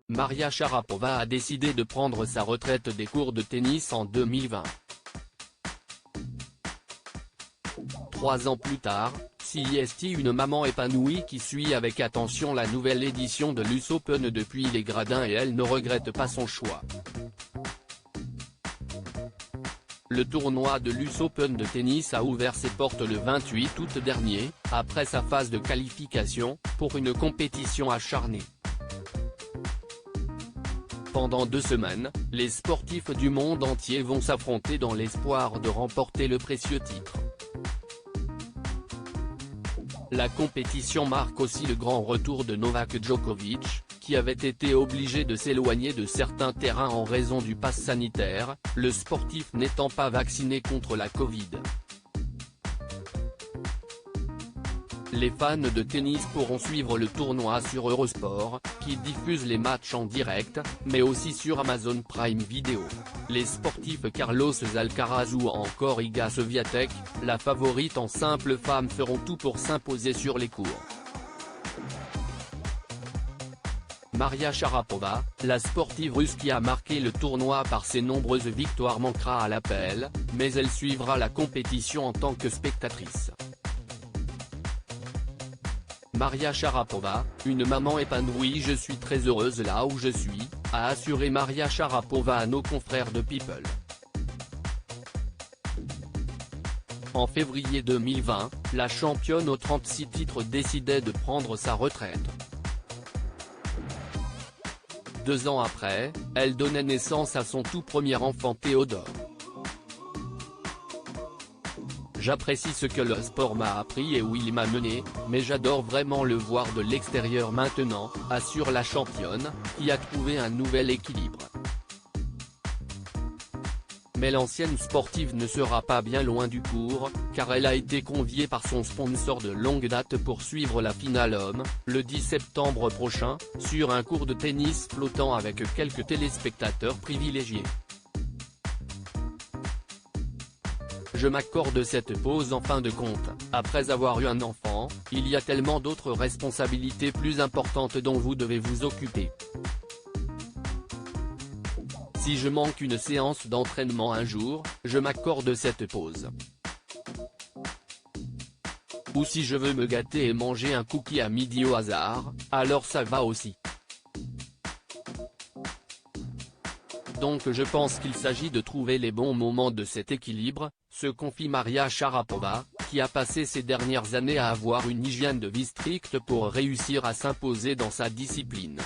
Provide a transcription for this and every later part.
Maria Sharapova a décidé de prendre sa retraite des cours de tennis en 2020. 3 ans plus tard, CIST, une maman épanouie qui suit avec attention la nouvelle édition de l'US Open depuis les gradins, et elle ne regrette pas son choix. Le tournoi de l'US Open de tennis a ouvert ses portes le 28 août dernier, après sa phase de qualification, pour une compétition acharnée. Pendant 2 semaines, les sportifs du monde entier vont s'affronter dans l'espoir de remporter le précieux titre. La compétition marque aussi le grand retour de Novak Djokovic, qui avait été obligé de s'éloigner de certains terrains en raison du pass sanitaire, le sportif n'étant pas vacciné contre la Covid. Les fans de tennis pourront suivre le tournoi sur Eurosport, qui diffuse les matchs en direct, mais aussi sur Amazon Prime Video. Les sportifs Carlos Alcaraz ou encore Iga Swiatek, la favorite en simple femme, feront tout pour s'imposer sur les courts. Maria Sharapova, la sportive russe qui a marqué le tournoi par ses nombreuses victoires, manquera à l'appel, mais elle suivra la compétition en tant que spectatrice. Maria Sharapova, une maman épanouie. Je suis très heureuse là où je suis, a assuré Maria Sharapova à nos confrères de People. En février 2020, la championne aux 36 titres décidait de prendre sa retraite. 2 ans après, elle donnait naissance à son tout premier enfant Théodore. J'apprécie ce que le sport m'a appris et où il m'a mené, mais j'adore vraiment le voir de l'extérieur maintenant, assure la championne, qui a trouvé un nouvel équilibre. Mais l'ancienne sportive ne sera pas bien loin du court, car elle a été conviée par son sponsor de longue date pour suivre la finale homme, le 10 septembre prochain, sur un court de tennis flottant avec quelques téléspectateurs privilégiés. Je m'accorde cette pause en fin de compte, après avoir eu un enfant, il y a tellement d'autres responsabilités plus importantes dont vous devez vous occuper. Si je manque une séance d'entraînement un jour, je m'accorde cette pause. Ou si je veux me gâter et manger un cookie à midi au hasard, alors ça va aussi. Donc je pense qu'il s'agit de trouver les bons moments de cet équilibre, se confie Maria Sharapova, qui a passé ces dernières années à avoir une hygiène de vie stricte pour réussir à s'imposer dans sa discipline.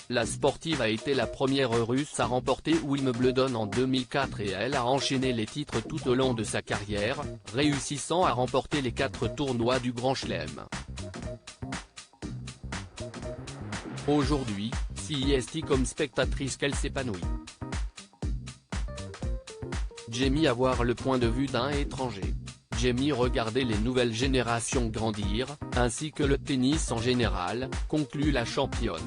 La sportive a été la première russe à remporter Wimbledon en 2004 et elle a enchaîné les titres tout au long de sa carrière, réussissant à remporter les 4 tournois du Grand Chelem. Aujourd'hui, CIST comme spectatrice qu'elle s'épanouit. Jamie avoir le point de vue d'un étranger. Jamie regarder les nouvelles générations grandir, ainsi que le tennis en général, conclut la championne.